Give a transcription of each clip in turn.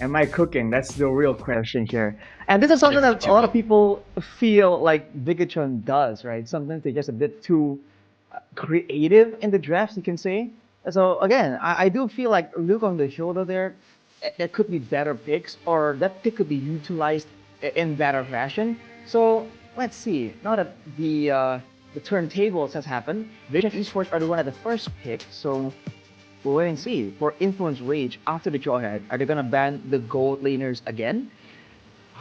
Am I cooking? That's the real question here. And this is something that a lot of people feel like Bigetron does, right? Sometimes they're just a bit too creative in the drafts, you can say. So again, I do feel like look on the shoulder there, there could be better picks, or that pick could be utilized in better fashion. So let's see. Now that the turntables has happened, Vision Esports are the one at the first pick. So we'll wait and see. For Influence Rage after the Jawhead, are they gonna ban the gold laners again?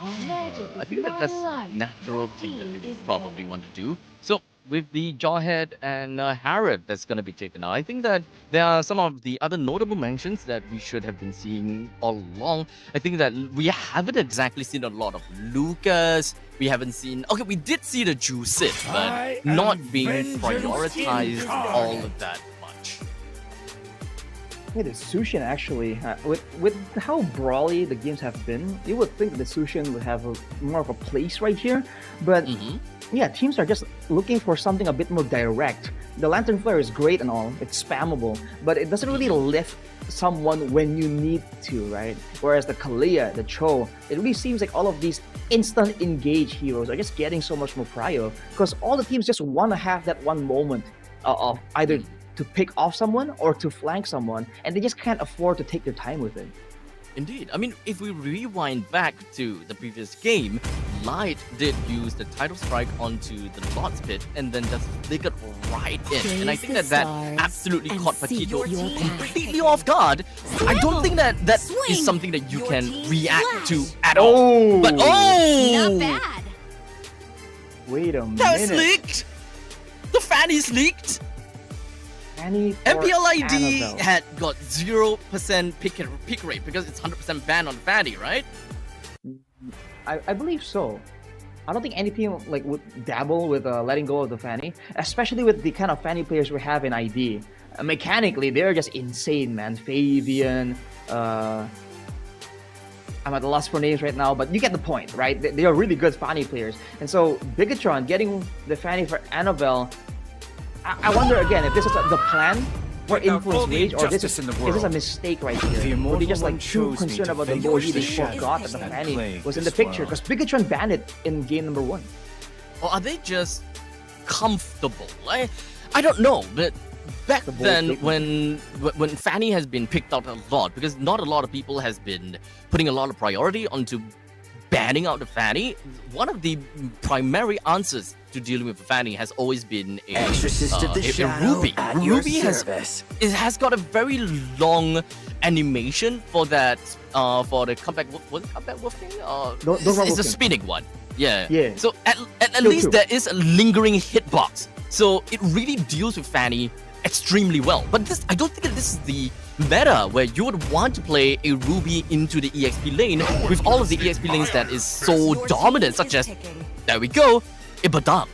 I think that that's natural thing that they would probably want to do. So with the Jawhead and Harrod that's going to be taken out, I think that there are some of the other notable mentions that we should have been seeing all along. I think that we haven't exactly seen a lot of Lucas. We haven't seen. Okay, we did see the Juicid, but not being prioritized all of that much. Yeah, the Sushin actually, with how brawly the games have been, you would think that the Sushin would have more of a place right here. But yeah, teams are just looking for something a bit more direct. The Lantern Flare is great and all, it's spammable, but it doesn't really lift someone when you need to, right? Whereas the Kalia, the Cho, it really seems like all of these instant engage heroes are just getting so much more prio because all the teams just want to have that one moment of either to pick off someone or to flank someone, and they just can't afford to take their time with it. Indeed. I mean, if we rewind back to the previous game, Light did use the title strike onto the Lord's Pit and then just flickered right in. And I think that that absolutely caught Paquito completely off guard. I don't think that that is something that you can react to at all. But Not bad. Wait a minute. That's leaked! The fan is leaked! MPLID had got 0% pick rate because it's 100% banned on Fanny, right? I believe so. I don't think any team like would dabble with letting go of the Fanny, especially with the kind of Fanny players we have in ID. Mechanically, they're just insane, man. Fabian, I'm at a loss for names right now, but you get the point, right? They are really good Fanny players. And so Bigetron getting the Fanny for Annabelle, I wonder again if this is the plan for Influence Rage, or this is a mistake right here. Or they just like too concerned about the low heat, they forgot that the Fanny was in the picture, because Bigetron banned it in game number 1. Or are they just comfortable? I don't know, but back then when Fanny has been picked out a lot, because not a lot of people has been putting a lot of priority onto banning out the Fanny, one of the primary answers to dealing with Fanny has always been a Ruby. Ruby has got a very long animation for that for the comeback. Was it comeback wolf thing? It's a spinning one. Yeah. Yeah. So at least there is a lingering hitbox. So it really deals with Fanny extremely well. But this, I don't think that this is the meta where you would want to play a Ruby into the EXP lane with all of the EXP lanes that is so dominant, such as, there we go, Ibadan.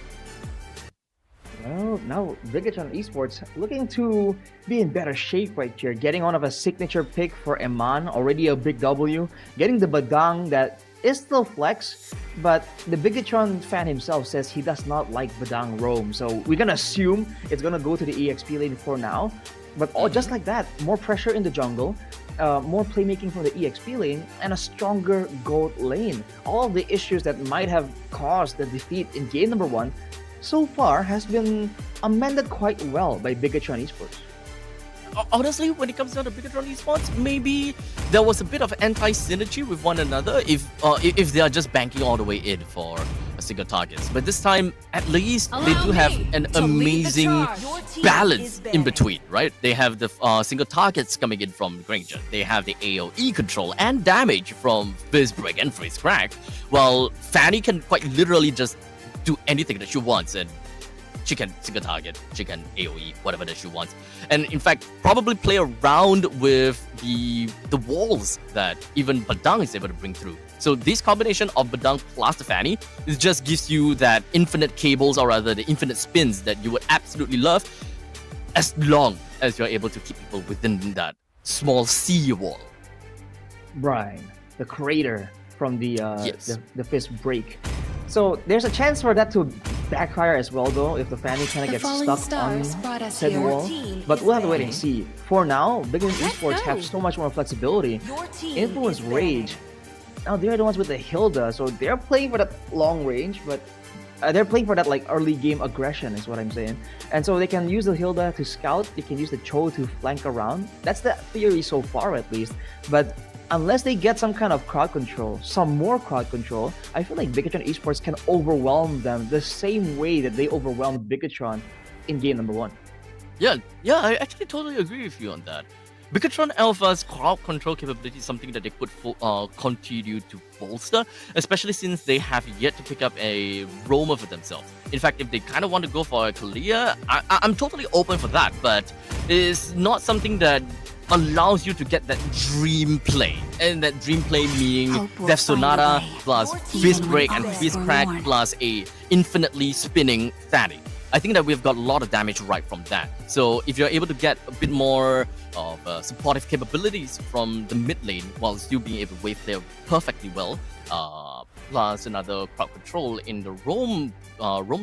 Well, now Bigetron Esports looking to be in better shape right here, getting one of a signature pick for Eman, already a big W, getting the Badang that is still flex, but the Bigetron fan himself says he does not like Badang roam, so we're gonna assume it's gonna go to the EXP lane for now. But all just like that, more pressure in the jungle, more playmaking from the EXP lane, and a stronger gold lane. All of the issues that might have caused the defeat in game number 1 so far has been amended quite well by Bigetron Esports. Honestly, when it comes down to Bigetron Esports, maybe there was a bit of anti-synergy with one another if they are just banking all the way in for a single targets. But this time, at least, they do have an amazing balance in between, right? They have the single targets coming in from Granger. They have the AoE control and damage from Fizz Break and Freeze Crack, while Fanny can quite literally just do anything that she wants, and she can single target, she can AoE, whatever that she wants. And in fact, probably play around with the walls that even Badang is able to bring through. So this combination of Badang plus the Fanny, it just gives you that infinite cables, or rather the infinite spins that you would absolutely love, as long as you're able to keep people within that small sea wall. Brian, the crater from the Yes. the Fist break. So there's a chance for that to backfire as well, though, if the Fanny kind of The gets falling stuck on stars brought us said here. wall. Team But is we'll have to wait and ready. see. For now, Bigetron Let's Esports have go. so much more flexibility. Your team Influence is Rage. Now they're the ones with the Hilda, so they're playing for that long range, but they're playing for that like early game aggression is what I'm saying. And so they can use the Hilda to scout, they can use the Cho to flank around. That's the theory so far at least. But unless they get some kind of crowd control, some more crowd control, I feel like Bigetron Esports can overwhelm them the same way that they overwhelmed Bigetron in game number 1. Yeah, I actually totally agree with you on that. Bigetron Alpha's crowd control capability is something that they could continue to bolster, especially since they have yet to pick up a roamer for themselves. In fact, if they kind of want to go for a Kalia, I'm totally open for that, but it's not something that allows you to get that dream play. And that dream play meaning Hope will Death find a Sonata way. plus Your team Fist will Break win and this Fist for Crack Lord. plus a infinitely spinning Fanny. I think that we've got a lot of damage right from that. So if you're able to get a bit more of supportive capabilities from the mid lane while still being able to wave clear perfectly well, plus another crowd control in the roam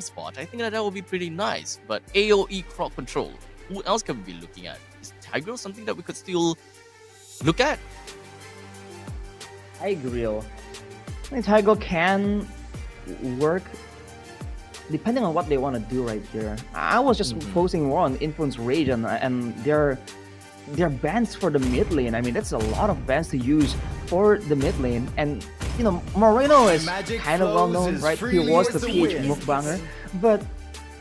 spot, I think that would be pretty nice. But AoE crowd control, who else can we be looking at? Is Tigreal something that we could still look at? Tigreal. I think Tigreal can work depending on what they want to do right here. I was just focusing more on Influence Rage and their bans for the mid lane. I mean, that's a lot of bans to use for the mid lane. And, you know, Moreno is Magic kind of well known, flows as right? He freely was as the the PH wind. mukbanger. But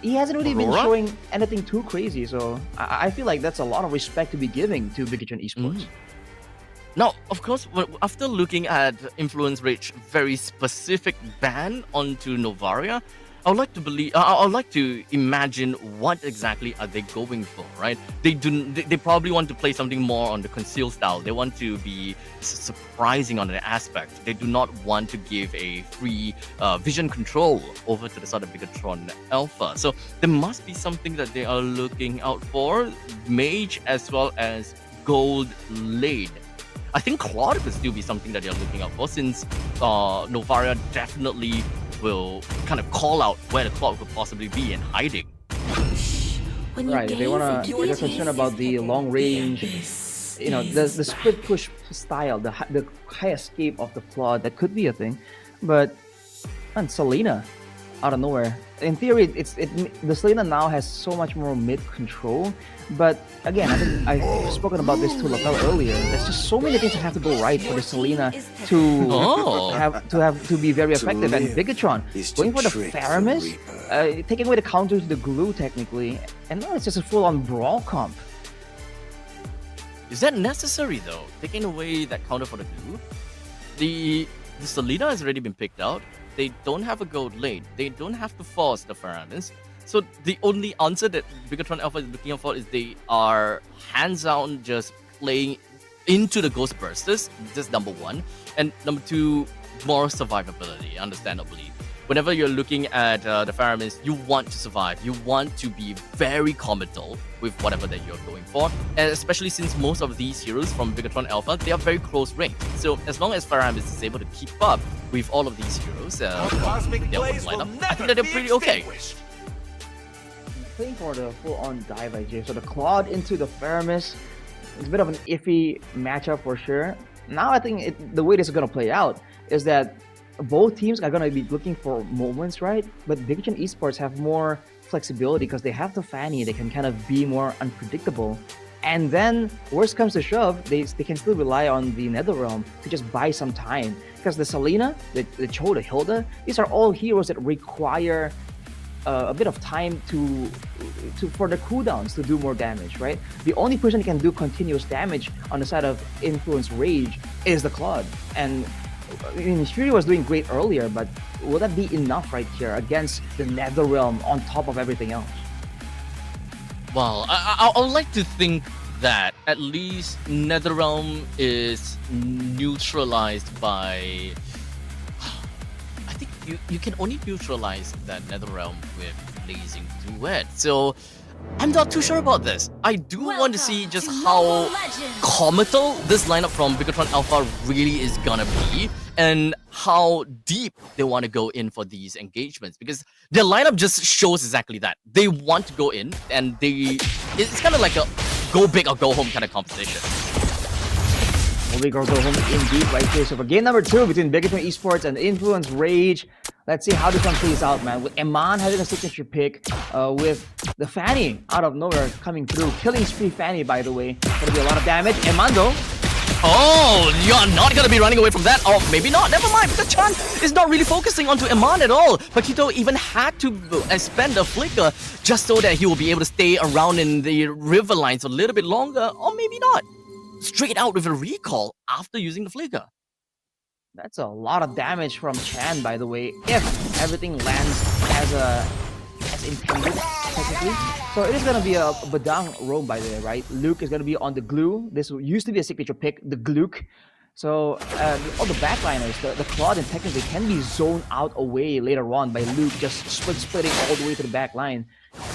he hasn't really been Aurora? showing anything too crazy. So I feel like that's a lot of respect to be giving to Bigetron Esports. Now, of course, after looking at Influence Rage very specific ban onto Novaria, I would like to believe. I would like to imagine what exactly are they going for, right? They probably want to play something more on the conceal style. They want to be surprising on that aspect. They do not want to give a free vision control over to the sort of Bigetron Alpha. So there must be something that they are looking out for. Mage as well as Gold Lane. I think Claude could still be something that they're looking out for, since Novaria definitely will kind of call out where the Claude could possibly be and hiding. When you Right, they gaze wanna. into They're the concerned abyss, about the long range, you know, the split push style, the high escape of the Claude. That could be a thing, but and Selena, out of nowhere. In theory, the Selena now has so much more mid control, but again, I think I've spoken about this to Lapel earlier. There's just so many things that have to go right for the Selena to Oh. have to be very effective. And live Bigetron is to going for the trick the Faramis, Reaper. taking away the counter to the glue technically, and now it's just a full-on brawl comp. Is that necessary though? Taking away that counter for the glue? The Selena has already been picked out. They don't have a gold lane. They don't have to force the Faramis. So the only answer that Bigetron Alpha is looking for is they are hands down just playing into the Ghost Bursters. That's number one. And number two, more survivability, understandably. Whenever you're looking at the Faramis, you want to survive. You want to be very committal with whatever that you're going for. And especially since most of these heroes from Bigetron Alpha, they are very close range. So as long as Faramis is able to keep up with all of these heroes, Cosmic their blaze one will lineup, I think never that they're be pretty okay. extinguished. Playing for the full-on dive IJ. So the Claude into the Faramis, it's a bit of an iffy matchup for sure. Now I think the way this is gonna play out is that both teams are gonna be looking for moments, right? But Bigetron Esports have more flexibility because they have the Fanny. They can kind of be more unpredictable. And then, worst comes to shove, they can still rely on the Netherrealm to just buy some time. Because the Selena, the Cho, the Hilda, these are all heroes that require a bit of time for the cooldowns to do more damage, right? The only person that can do continuous damage on the side of Influence Rage is the Claude. And I mean, Fury was doing great earlier, but will that be enough right here against the Netherrealm on top of everything else? Well, I would like to think that at least Netherrealm is neutralized by... I think you can only neutralize that Netherrealm with Blazing Duet. So I'm not too sure about this. I do want to see just how comical this lineup from Bigetron Alpha really is gonna be, and how deep they want to go in for these engagements, because their lineup just shows exactly that. They want to go in, and it's kind of like a go big or go home kind of competition. Go big or go home indeed right here. So for game number 2 between Bigetron Esports and Influence Rage, let's see how this one plays out, man. With Eman having a signature pick, with the Fanny out of nowhere coming through. Killing spree Fanny, by the way. Gonna be a lot of damage. Eman though. Oh, you're not gonna be running away from that. Oh, maybe not. Never mind, because Chan is not really focusing onto Eman at all. Paquito even had to spend a flicker just so that he will be able to stay around in the river lines a little bit longer, or maybe not. Straight out with a recall after using the flicker. That's a lot of damage from Chan, by the way, if everything lands as intended, technically. So it is going to be a Badang roam, by the way, right? Luke is going to be on the glue. This used to be a signature pick, the Gluke. So all the backliners, the Claudin technically can be zoned out away later on by Luke, just splitting all the way to the back line.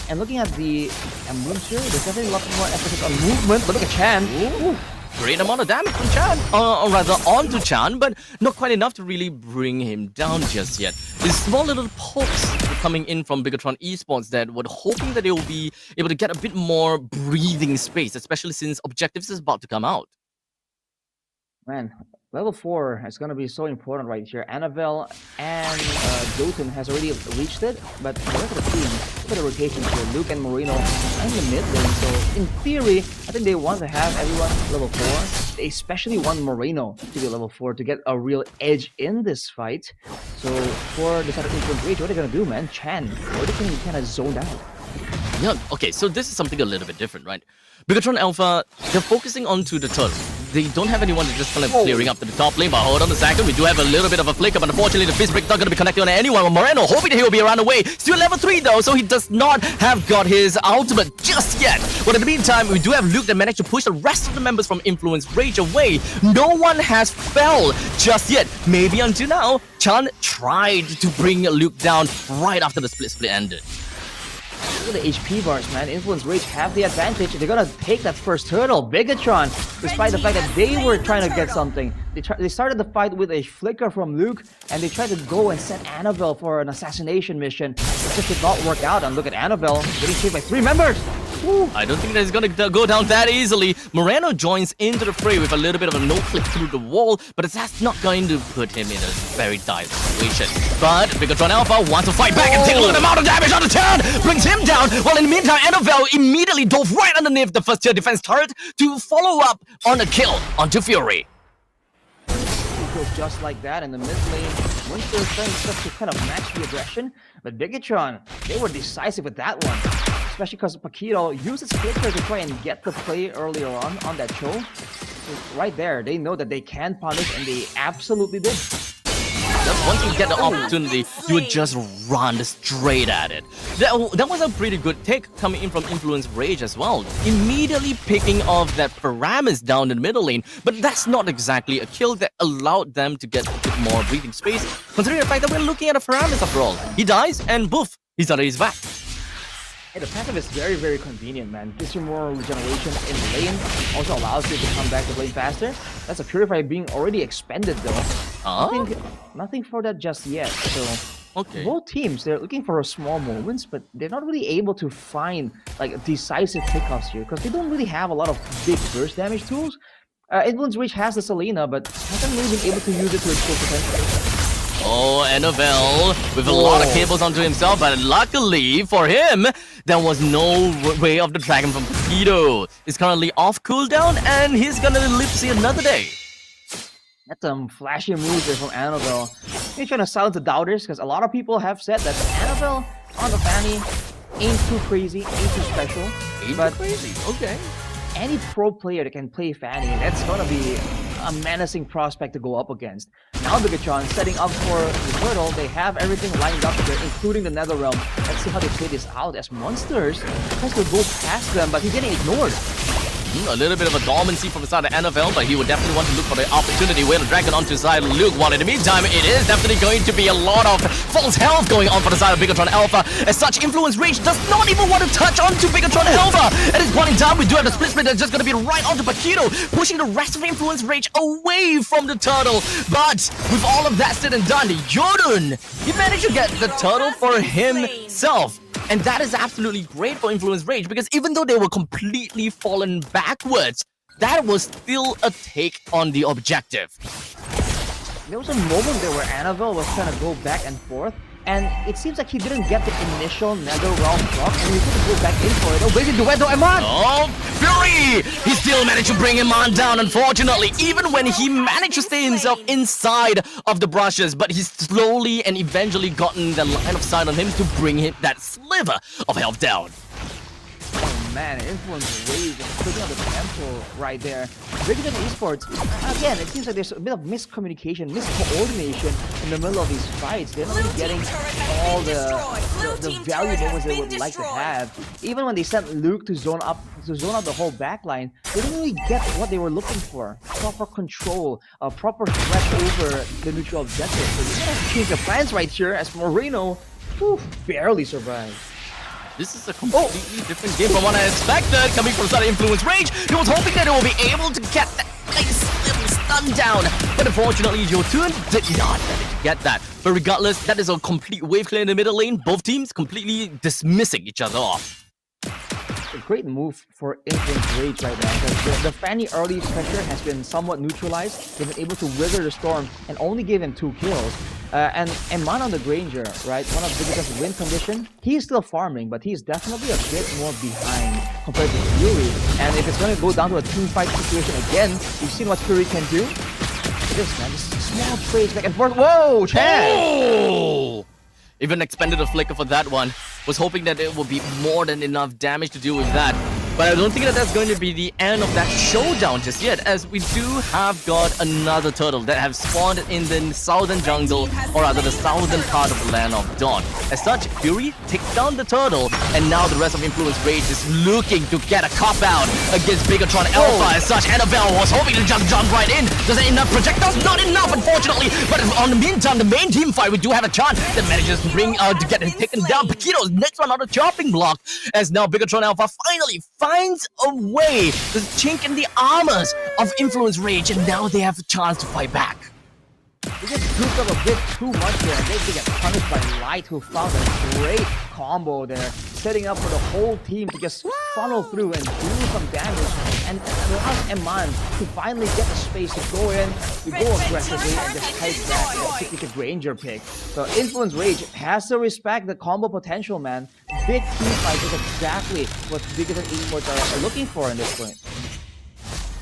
And looking at the emblems here, there's definitely a lot more emphasis on movement, but look at Chan. Ooh. Great amount of damage from Chan, or rather onto Chan, but not quite enough to really bring him down just yet. These small little pokes coming in from Bigetron Esports that were hoping that they will be able to get a bit more breathing space, especially since Objectives is about to come out. Man, level 4 is going to be so important right here. Annabelle and Jotun has already reached it, but the rest of the team, look at the rotations here. Luke and Moreno are in the mid lane, so in theory, I think they want to have everyone level 4. They especially want Moreno to be level 4 to get a real edge in this fight. So for the side of Influence Rage, what are they going to do, man? Chan, or they can kind of zoned out. Yeah, okay, so this is something a little bit different, right? Bigetron Alpha, they're focusing onto the turtle. They don't have anyone that's just kind of clearing up to the top lane, but hold on a second, we do have a little bit of a flicker, but unfortunately the fist break not going to be connected on anyone. Moreno hoping that he will be around away. Still level 3 though, so he does not have got his ultimate just yet. But in the meantime, we do have Luke that managed to push the rest of the members from Influence Rage away. No one has fell just yet. Maybe until now, Chan tried to bring Luke down right after the split ended. Look at the HP bars, man. Influence Rage have the advantage. They're gonna take that first turtle. Bigetron, despite the fact that they were trying to get something. They started the fight with a flicker from Luke, and they tried to go and set Annabelle for an assassination mission. It just did not work out, and look at Annabelle getting saved by 3 members. Woo. I don't think that it's gonna go down that easily. Moreno joins into the fray with a little bit of a no-click through the wall, but that's not going to put him in a very dire situation. But Bigetron Alpha wants to fight back and take a little amount of damage on the turn, brings him down, while in the meantime, Annabelle immediately dove right underneath the first tier defense turret to follow up on a kill onto Fury. Just like that in the mid lane. Monster's trying to kind of match the aggression, but Bigetron, they were decisive with that one. Especially because Paquito used his flicker to try and get the play earlier on that show. So right there, they know that they can punish, and they absolutely did. Just once you get the opportunity, you would just run straight at it. That was a pretty good take coming in from Influence Rage as well. Immediately picking off that Paramis down in the middle lane, but that's not exactly a kill that allowed them to get a bit more breathing space, considering the fact that we're looking at a Paramis after all. He dies, and boof, he's under his back. Hey, the passive is very, very convenient, man. Gives you more regeneration in lane. Also allows you to come back to lane faster. That's a Purify being already expended, though. Nothing for that just yet. So both teams, they're looking for small moments, but they're not really able to find like decisive pickups here because they don't really have a lot of big burst damage tools. Influence Reach has the Selena, but hasn't really been able to use it to its full potential. Oh, Annabelle with a lot of cables onto himself, but luckily for him, there was no way of the dragon from Paquito. He's currently off cooldown, and he's gonna live to see another day. That's some flashy moves there from Annabelle. He's trying to silence the doubters, because a lot of people have said that Annabelle on the Fanny ain't too crazy, ain't too special. Ain't too crazy, okay. Any pro player that can play Fanny, that's gonna be a menacing prospect to go up against. Now Bigetron setting up for the turtle. They have everything lined up here, including the Netherrealm. Let's see how they play this out as Monsters tries to go past them, but he's getting ignored. A little bit of a dormancy from the side of NFL, but he would definitely want to look for the opportunity. Whale Dragon onto the side of Luke. While in the meantime, it is definitely going to be a lot of false health going on for the side of Bigetron Alpha. As such, Influence Rage does not even want to touch onto Bigetron Alpha. At this point in time, we do have the split that's just going to be right onto Paquito, pushing the rest of Influence Rage away from the turtle. But with all of that said and done, Yodun, he managed to get the turtle for himself. And that is absolutely great for Influence Rage, because even though they were completely fallen backwards, that was still a take on the objective. There was a moment there where Annabelle was trying to go back and forth, and it seems like he didn't get the initial Nether Realm drop, and he couldn't go back in for it. Oh, wait, Dueto Eman! Oh, Fury! He still managed to bring him on down, unfortunately, even when he managed to stay himself inside of the brushes, but he's slowly and eventually gotten the line of sight on him to bring him that sliver of health down. Oh man, Influence Rage is putting on the tempo right there. Bigetron Esports, again, it seems like there's a bit of miscommunication, miscoordination in the middle of these fights. They're not really getting all the value moments they would like to have. Even when they sent Luke to zone up the whole backline, they didn't really get what they were looking for. Proper control, a proper threat over the neutral objective. So they gotta change their plans right here as Moreno barely survived. This is a completely different game from what I expected, coming from the side of Influence Rage. He was hoping that he will be able to get that nice little stun down, but unfortunately, Yotun did not manage to get that. But regardless, that is a complete wave clear in the middle lane. Both teams completely dismissing each other off. A great move for Influence Rage right now, because the Fanny early pressure has been somewhat neutralized. They've been able to wither the storm and only gave him 2 kills. And Man on the Granger, right, one of Bigetron's win condition, he's still farming, but he's definitely a bit more behind compared to Fury. And if it's going to go down to a team fight situation again, you've seen what Fury can do. This man, just small trades back and forth. Whoa, Chad! Oh! Even expended a flicker for that one. Was hoping that it would be more than enough damage to deal with that. But I don't think that that's going to be the end of that showdown just yet, as we do have got another turtle that have spawned in the southern jungle, or rather the southern part of the land of Dawn. As such, Fury takes down the turtle, and now the rest of Influence Rage is looking to get a cop-out against Bigetron Alpha. As such, Annabelle was hoping to just jump right in. Does it enough projectiles? Not enough, unfortunately. But on the meantime, the main team fight, we do have a chance that manages to bring to get him taken down. Paquito's next one on the chopping block, as now Bigetron Alpha finally finds a way to chink in the armors of Influence Rage, and now they have a chance to fight back. They just goofed up a bit too much there, and they get punished by Light, who found a great combo there, setting up for the whole team to just funnel through and do some damage, and allows Eman to finally get the space to go in, to go aggressively, and just take that pick the Granger pick. So Influence Rage has to respect the combo potential, man. Big team fight is exactly what Bigetron Esports are looking for in this point.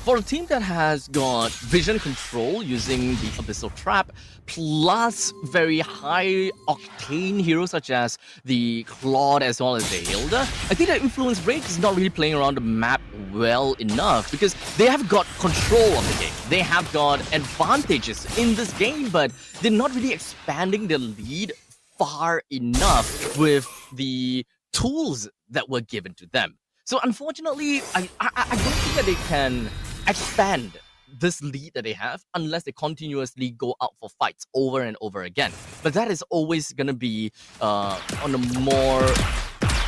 For a team that has got vision control using the Abyssal Trap, plus very high octane heroes such as the Claude as well as the Hilda, I think that Influence Rage is not really playing around the map well enough, because they have got control of the game. They have got advantages in this game, but they're not really expanding their lead far enough with the tools that were given to them. So unfortunately, I don't think that they can expand this lead that they have unless they continuously go out for fights over and over again. But that is always going to be on a more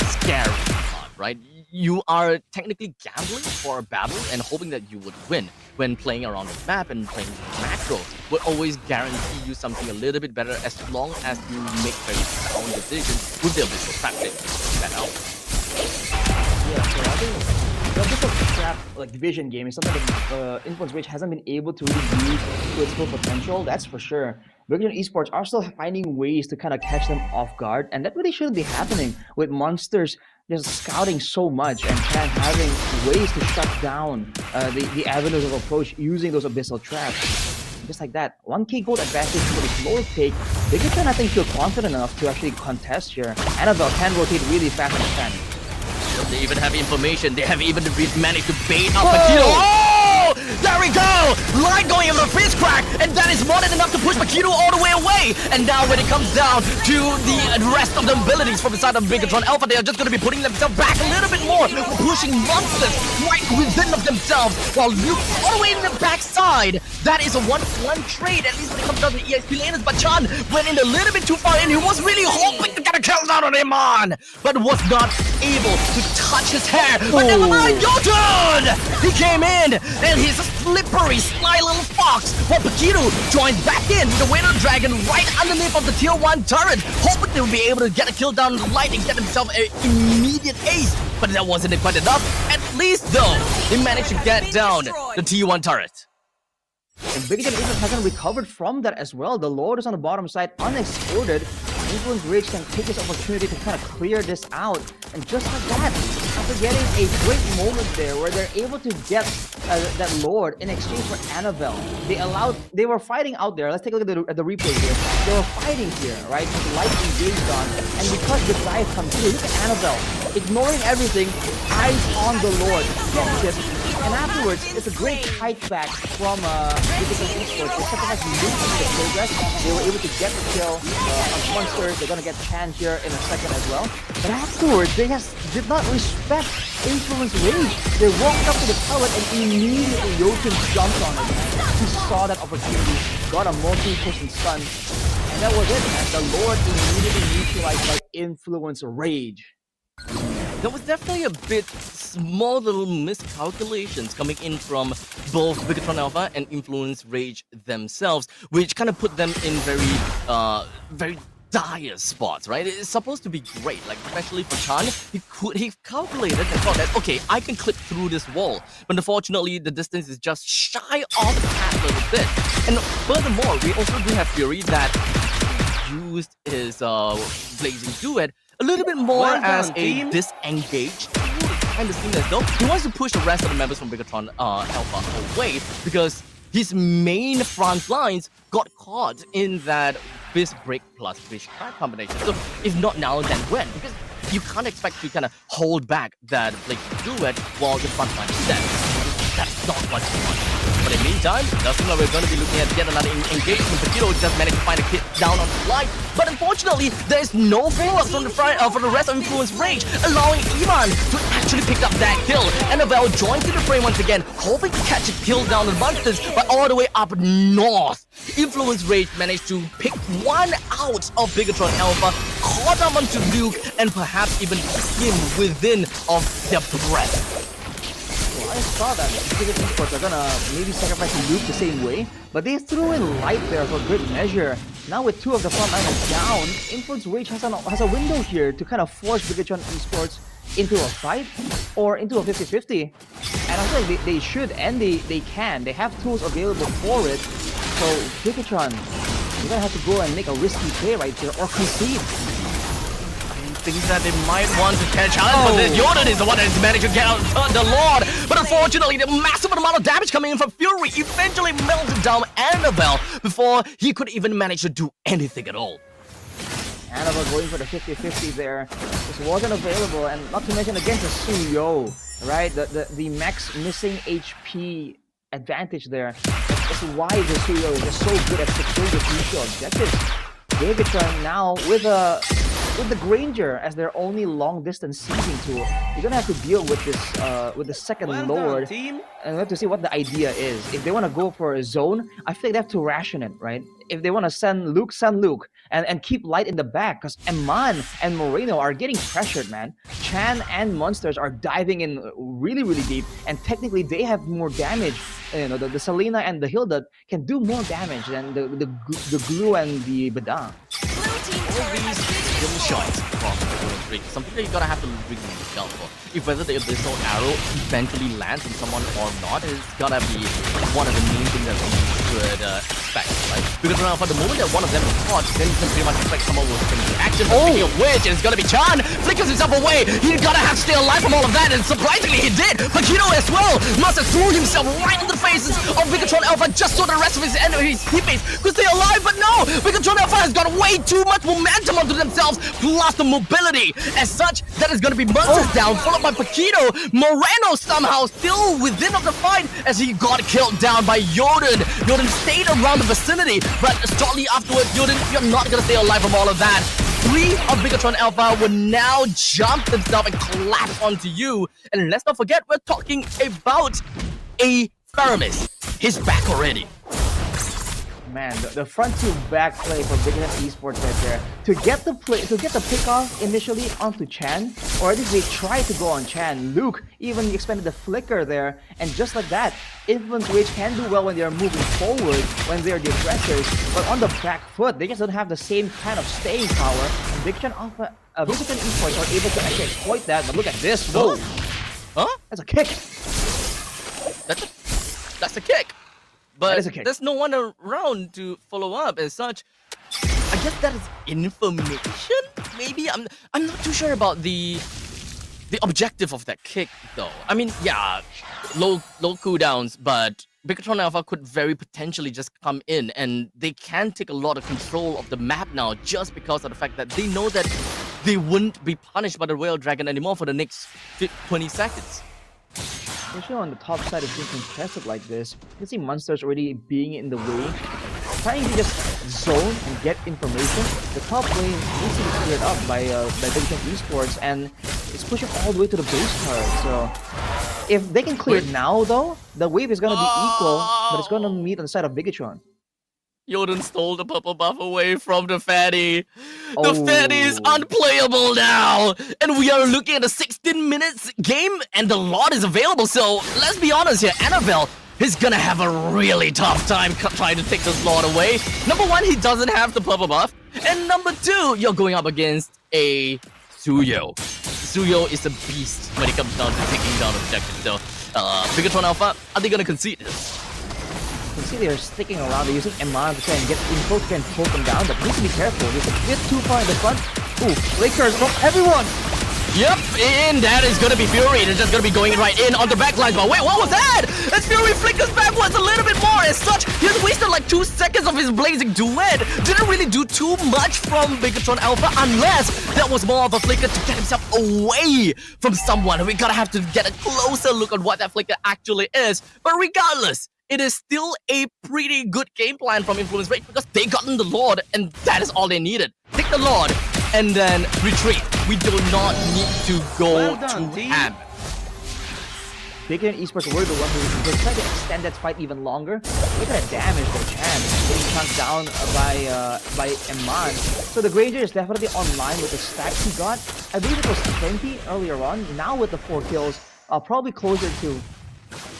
scary part, right? You are technically gambling for a battle and hoping that you would win when playing around the map, and playing macro will always guarantee you something a little bit better as long as you make very sound decisions with the Abyssal Trap that out. Yeah, so I think the Abyssal Trap like division game is something that Influence Rage hasn't been able to really use to its full potential, that's for sure. Bigetron Esports are still finding ways to kind of catch them off guard, and that really shouldn't be happening with monsters just scouting so much and having ways to shut down the avenues of approach using those Abyssal Traps. Just like that, 1k gold advantage for this lower pick. Bigetron, I think, feel confident enough to actually contest here. Annabelle can rotate really fast on the fan. They even have information. They have even managed to bait out Paquito. Oh! There we go! Light going over the freeze crack, and that is more than enough to push Makito all the way away. And now when it comes down to the rest of the abilities from the side of Bigetron Alpha, they are just going to be putting themselves back a little bit more, pushing monsters right within of themselves, while Luke all the way in the backside. That is a 1-1 trade, at least when it comes down to EXP laners. But Chan went in a little bit too far in. He was really hoping to get a kill down on Iman, but was not able to touch his hair. But never mind, Jotun! He came in, and he's a slippery, sly little fox. While Paquito joined back in with the Winter Dragon right underneath of the tier 1 turret, hoping they would be able to get a kill down on the light and get himself an immediate ace. But that wasn't quite enough. At least, though, he managed to get down the tier 1 turret. And Bigetron even hasn't recovered from that as well. The Lord is on the bottom side, unescorted. Influence Rage can take this opportunity to kind of clear this out. And just like that, after getting a great moment there where they're able to get that Lord in exchange for Annabelle, they were fighting out there. Let's take a look at the replay here. They were fighting here, right? With light engaged on. And because the dive comes through, look at Annabelle. Ignoring everything, eyes on the Lord. Gets it. And afterwards, it's a great fight back from Bigetron Esports. They sacrificed Luke in the progress. They were able to get the kill on Monsters. They're gonna get Chan here in a second as well. But afterwards, they just did not respect Influence Rage. They walked up to the pellet and immediately Jotun jumped on it. He saw that opportunity, got a multi-push and stun. And that was it, man. The Lord immediately neutralized by Influence Rage. There was definitely a bit small little miscalculations coming in from both Bigetron Alpha and Influence Rage themselves, which kind of put them in very dire spots, right? It's supposed to be great, like especially for Chan. He calculated and thought that, okay, I can clip through this wall, but unfortunately the distance is just shy of that little bit. And furthermore, we also do have Fury that used his Blazing Duet a little bit more as a disengaged kind of thing, as though he wants to push the rest of the members from Bigetron Alpha away, because his main front lines got caught in that Fist Break plus Fish Crack combination. So if not now, then when? Because you can't expect to kind of hold back that Blazing Duet while the front line is dead. That's not what you want. But in the meantime, that's why we're going to be looking at yet another engagement. Paquito just managed to find a hit down on the line. But unfortunately, there's no follow-up from the rest of Influence Rage, allowing Iman to actually pick up that kill. Annabelle joins in the frame once again, hoping to catch a kill down on Monsters, but all the way up north. Influence Rage managed to pick one out of Bigetron Alpha, caught up onto Luke, and perhaps even him within of their breath. I saw that Bigetron Esports are gonna maybe sacrifice Luke the same way, but they threw in light there for good measure. Now with two of the frontliners down, Influence Rage has a window here to kind of force Bigetron Esports into a fight or into a 50-50. And I feel like they should and they can. They have tools available for it. So Bigetron, you're gonna have to go and make a risky play right here or concede. Things that they might want to catch out, but Jordan is the one that's managed to get out the Lord. But unfortunately, the massive amount of damage coming in from Fury eventually melted down Annabelle before he could even manage to do anything at all. Annabelle going for the 50-50 there. This wasn't available, and not to mention against the Suyo, right? The max missing HP advantage there. That's why the Suyo is just so good at securing the crucial objectives. Bigetron now with the Granger as their only long-distance sieging tool, you're gonna have to deal with this with the second Lord, and we have to see what the idea is. If they want to go for a zone, I feel like they have to ration it, right? If they want to send Luke, and keep light in the back, because Eman and Moreno are getting pressured, man. Chan and Monsters are diving in really, really deep, and technically they have more damage. You know, the Selena and the Hilda can do more damage than the Glue and the Badang. All these little shots from the ring, something that you gotta have to really look out for. If whether the abyssal arrow eventually lands on someone or not is gonna be one of the main things that we should expect, right? Bigetron Alpha, the moment that one of them is caught, then you can pretty much expect someone will finish the action. Speaking of which, it's gonna be Chan. Flickers himself away. He's gonna have to stay alive from all of that, and surprisingly, he did. Paquito as well must have threw himself right in the faces of Bigetron Alpha just so the rest of his teammates could stay alive. But no, Bigetron Alpha has got way too much momentum onto themselves, plus the mobility. As such, that is gonna be Monsters down, followed by Paquito. Moreno somehow still within of the fight as he got killed down by Yoden. Yoden stayed around the vicinity, but shortly afterwards, Yoden, you're not gonna stay alive from all of that. 3 of Bigetron Alpha will now jump themselves and collapse onto you. And let's not forget, we're talking about a Faramis. He's back already. Man, the front to back play for Bigetron Esports right there. To get the pick off initially onto Chan, or at least they tried to go on Chan. Luke even expended the flicker there, and just like that, Influence Rage can do well when they are moving forward, when they are the aggressors, but on the back foot, they just don't have the same kind of staying power. And Bigetron Esports are able to actually exploit that, but look at this. Whoa! Huh? That's a kick! That's a kick! But okay. there's no one around to follow up as such. I guess that is information. Maybe I'm not too sure about the objective of that kick though. I mean, yeah, low cooldowns, but Bigetron Alpha could very potentially just come in and they can take a lot of control of the map now just because of the fact that they know that they wouldn't be punished by the Royal Dragon anymore for the next 20 seconds. Especially on the top side of being contested like this, you can see Monsters already being in the way, trying to just zone and get information. The top lane needs to be cleared up by Bigetron Esports, and it's pushing all the way to the base turret. So if they can clear it now, though, the wave is gonna be equal, but it's gonna meet on the side of Bigetron. Yoden stole the purple buff away from the Fatty. The Fatty is unplayable now. And we are looking at a 16 minutes game and the Lord is available. So let's be honest here, Annabelle is gonna have a really tough time trying to take this Lord away. Number one, he doesn't have the purple buff. And number two, you're going up against a Suyo. Suyo is a beast when it comes down to taking down objectives. So Bigetron Alpha, are they gonna concede this? You can see they're sticking around, they're using Eman to try and get info to try and poke them down, but need to be careful. There's a bit too far in the front. Ooh, Lakers from everyone! Yep, and that is gonna be Fury. It's just gonna be going right in on the backlines. But wait, what was that? As Fury flickers backwards a little bit more. As such, he has wasted like 2 seconds of his blazing duet. Didn't really do too much from Bigetron Alpha unless that was more of a flicker to get himself away from someone. We gotta have to get a closer look at what that flicker actually is. But regardless, it is still a pretty good game plan from Influence Rage because they gotten the Lord and that is all they needed. Take the Lord and then retreat. We do not need to go to ham. Bigetron Esports were the one who tried to extend that fight even longer. They could have damaged their chance, getting chunked down by Eman. So the Granger is definitely online with the stacks he got. I believe it was 20 earlier on. Now with the 4 kills, probably closer to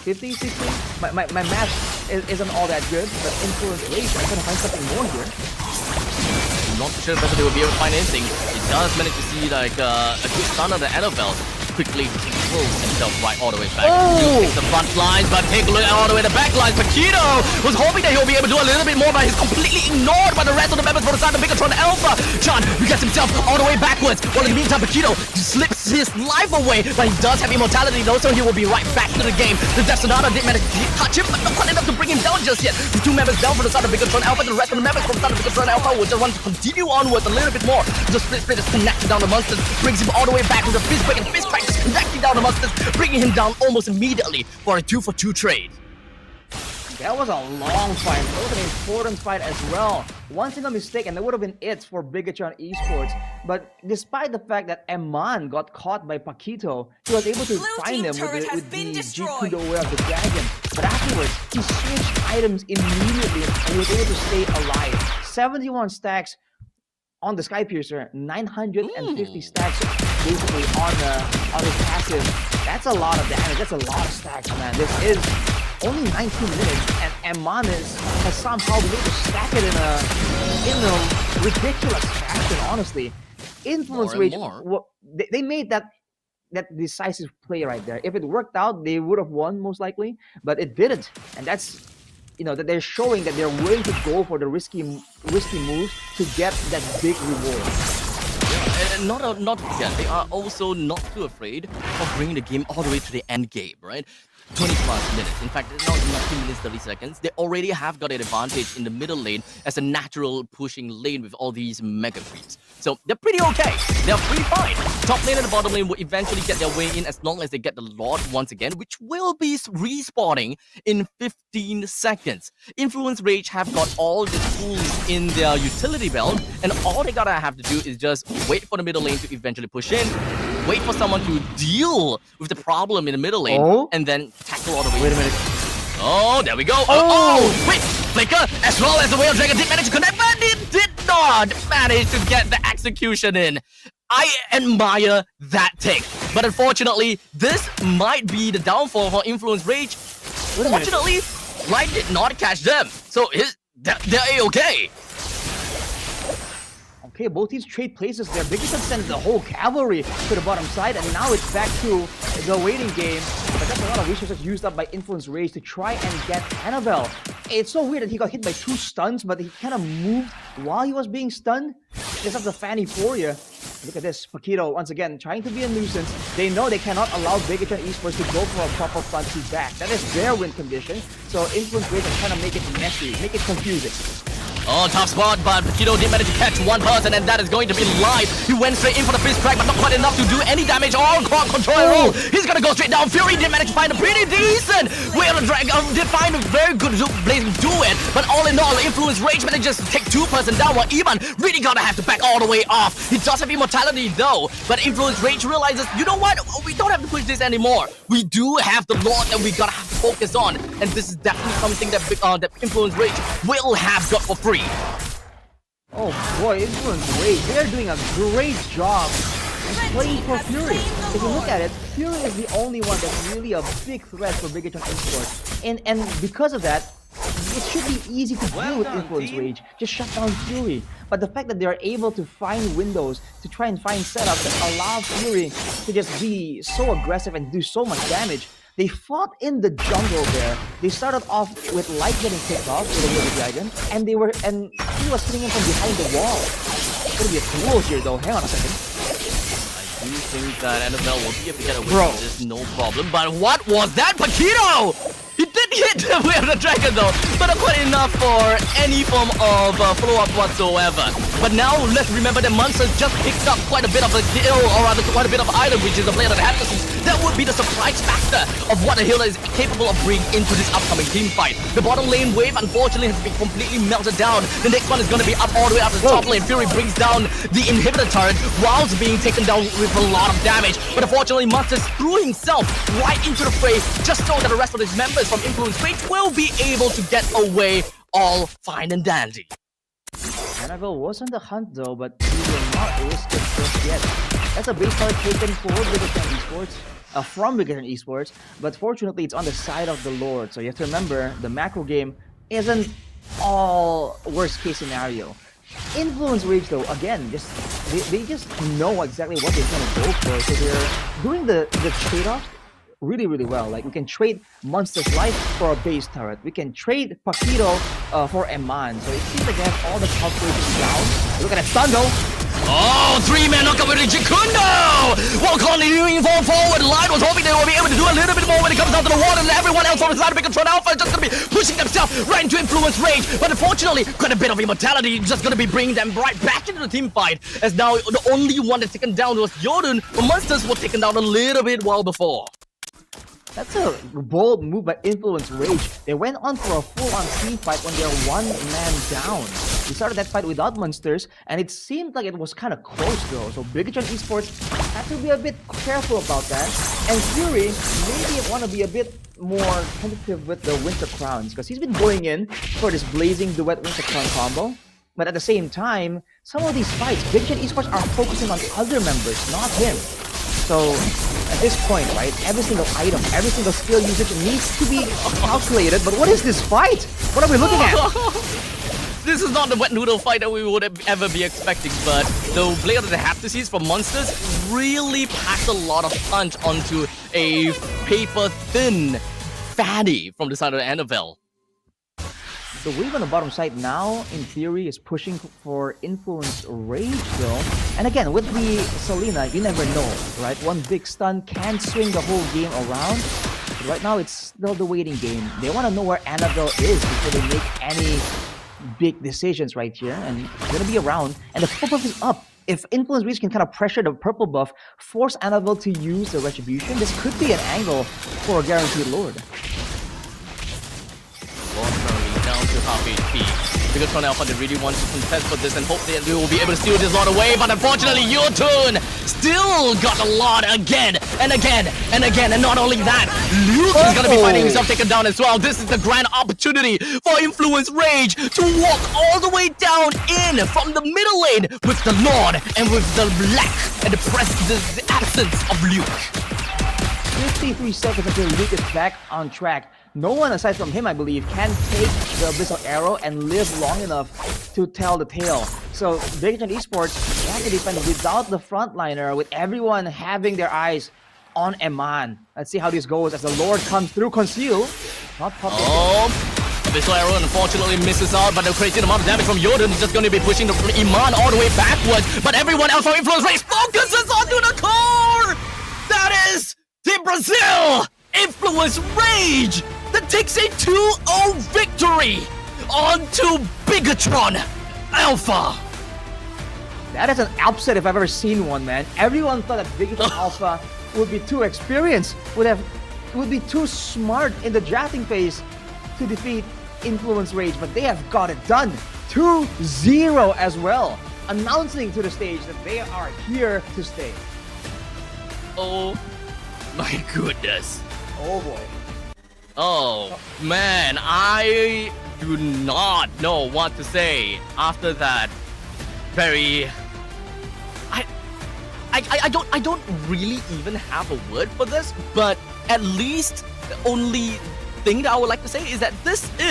50, 60? My math isn't all that good, but Influence Rage, I'm gonna find something more here. I'm not sure whether they will be able to find anything. It does manage to see like a good stun on the Annabelle. Quickly close himself right all the way back. Takes the front lines, but take a look at all the way the back lines. Paquito was hoping that he'll be able to do a little bit more, but he's completely ignored by the rest of the members for the side of Bigetron Alpha. Chan gets himself all the way backwards. While in the meantime, Paquito slips his life away, but he does have immortality though, so he will be right back to the game. The Death Sonata didn't manage to touch him, but not quite enough to bring him down just yet. The 2 members down for the side of Bigetron Alpha, the rest of the members from the side of Bigetron Alpha will just want to continue onwards a little bit more. The split is connected down the monsters, brings him all the way back with the fist break and fist crack, just connecting down the monsters, bringing him down almost immediately for a 2-for-2 trade. That was a long fight. That was an important fight as well. One single mistake and that would have been it for Bigetron Esports. But despite the fact that Eman got caught by Paquito, he was able to find him with the G-Kudo Way of the Dragon. But afterwards, he switched items immediately and he was able to stay alive. 71 stacks on the Skypiercer, 950 stacks basically on his passive. That's a lot of damage. That's a lot of stacks, man. This is only 19 minutes, and Eman has somehow been able to stack it in a ridiculous fashion. Honestly, Influence Rage, they made that decisive play right there. If it worked out, they would have won most likely, but it didn't, and that's that they're showing that they're willing to go for the risky moves to get that big reward. And not to forget, they are also not too afraid of bringing the game all the way to the end game, right? 20 plus minutes. In fact, it's not even 2 minutes, 30 seconds. They already have got an advantage in the middle lane as a natural pushing lane with all these mega creeps. So they're pretty okay. They're pretty fine. Top lane and the bottom lane will eventually get their way in as long as they get the Lord once again, which will be respawning in 15 seconds. Influence Rage have got all the tools in their utility belt, and all they gotta have to do is just wait for the middle lane to eventually push in, wait for someone to deal with the problem in the middle lane, and then tackle all the way. Wait a minute. Oh, there we go. Oh, wait, Flicker, as well as the Whale Dragon did manage to connect, but it did not manage to get the execution in. I admire that take, but unfortunately, this might be the downfall for Influence Rage. Fortunately, Light did not catch them, so they're A-okay. Okay, both teams trade places there. Bigetron sends the whole cavalry to the bottom side, and now it's back to the waiting game. But that's a lot of resources used up by Influence Rage to try and get Annabelle. It's so weird that he got hit by 2 stuns, but he kind of moved while he was being stunned. This is the Fanny for you. Look at this, Paquito once again trying to be a nuisance. They know they cannot allow Bigetron Esports to go for a proper front to back. That is their win condition. So Influence Rage is trying to make it messy, make it confusing. Oh, tough spot, but Paquito did manage to catch one person, and that is going to be live. He went straight in for the fist crack, but not quite enough to do any damage or control at all. He's gonna go straight down. Fury did manage to find a pretty decent Whale Dragon. Did find a very good blazing do it, but all in all, Influence Rage manages to take 2 person down, while Ivan really gonna have to back all the way off. He does have immortality though, but Influence Rage realizes, you know what? We don't have to push this anymore. We do have the Lord that we gotta have to focus on, and this is definitely something that that Influence Rage will have got for free. Oh boy, Influence Rage, they're doing a great job playing for Fury. If you look at it, Fury is the only one that's really a big threat for Bigetron Esports. And because of that, it should be easy to deal with Influence Rage. Just shut down Fury. But the fact that they're able to find windows to try and find setups that allow Fury to just be so aggressive and do so much damage. They fought in the jungle there. They started off with Light getting kicked off with the Whale Dragon, and he was hitting him from behind the wall. It's gonna be a duel here though. Hang on a second. I do think that Annabelle will be able to get away with this, no problem. But what was that, Paquito? He did hit the Whale Dragon though, but not quite enough for any form of follow-up whatsoever. But now let's remember that Monsters just picked up quite a bit of a deal, or rather quite a bit of item, which is a player that has to see. That would be the surprise factor of what a healer is capable of bringing into this upcoming team fight. The bottom lane wave unfortunately has been completely melted down. The next one is going to be up all the way up to the top lane. Fury brings down the inhibitor turret whilst being taken down with a lot of damage. But unfortunately, Monsters threw himself right into the fray just so that the rest of his members from Influence Rage will be able to get away all fine and dandy. Annabelle was on the hunt though, but he will not risk it just yet. That's a base card taken for Bigetron Esports, from Bigetron Esports, but fortunately it's on the side of the Lord. So you have to remember, the macro game isn't all worst case scenario. Influence Rage though, again, they just know exactly what they're going to go for, so they're doing the trade-offs really, really well. Like, we can trade Monster's Life for a base turret. We can trade Paquito for Eman. So it seems like they have all the calculations down. Look at that stun though. Oh, 3-man knockup with Jikundo! While continuing forward, Light was hoping they will be able to do a little bit more when it comes down to the water, and everyone else on the side of Bigetron Alpha is just going to be pushing themselves right into Influence Rage. But unfortunately, quite a bit of immortality just going to be bringing them right back into the team fight, as now the only one that's taken down was Yodun, but Monsters were taken down a little bit while before. That's a bold move by Influence Rage. They went on for a full-on team fight when they're 1 man down. We started that fight without Monsters, and it seemed like it was kind of close though. So Bigetron Esports had to be a bit careful about that. And Fury maybe want to be a bit more tentative with the Winter Crowns, because he's been going in for this Blazing Duet Winter Crown combo. But at the same time, some of these fights, Bigetron Esports are focusing on other members, not him. So at this point, right, every single item, every single skill usage needs to be calculated. But what is this fight? What are we looking at? This is not the wet noodle fight that we would ever be expecting, but the Blade of the Haptices for Monsters really packed a lot of punch onto a paper-thin Fanny from the side of the Annabelle. The wave on the bottom side now, in theory, is pushing for Influence Rage though. And again, with the Selena, you never know, right? One big stun can swing the whole game around. But right now, it's still the waiting game. They want to know where Annabelle is before they make any big decisions right here. And it's going to be around. And the purple buff is up. If Influence Rage can kind of pressure the purple buff, force Annabelle to use the Retribution, this could be an angle for a Guaranteed Lord. Currently down to half HP. Bigetron Alpha, they really want to contest for this and hope that they will be able to steal this lot away, but unfortunately Yotun still got a lot again and again and again, and not only that, Luke is going to be finding himself taken down as well. This is the grand opportunity for Influence Rage to walk all the way down in from the middle lane with the Lord and with the lack and the absence of Luke. 53 seconds until Luke is back on track. No one aside from him, I believe, can take the Abyssal Arrow and live long enough to tell the tale. So Bigetron Esports have to defend without the frontliner, with everyone having their eyes on Eman. Let's see how this goes as the Lord comes through. Conceal. Not popping. Abyssal Arrow unfortunately misses out, but the crazy amount of damage from Yodin is just going to be pushing the Iman all the way backwards. But everyone else from Influence Rage focuses onto the core! That is Team Brazil! Influence Rage! That takes a 2-0 victory onto Bigetron Alpha! That is an upset if I've ever seen one, man. Everyone thought that Bigetron Alpha would be too experienced, would be too smart in the drafting phase to defeat Influence Rage, but they have got it done. 2-0 as well, announcing to the stage that they are here to stay. Oh my goodness. Oh boy. Oh man, I do not know what to say after that. Very... I don't really even have a word for this, but at least the only thing that I would like to say is that this is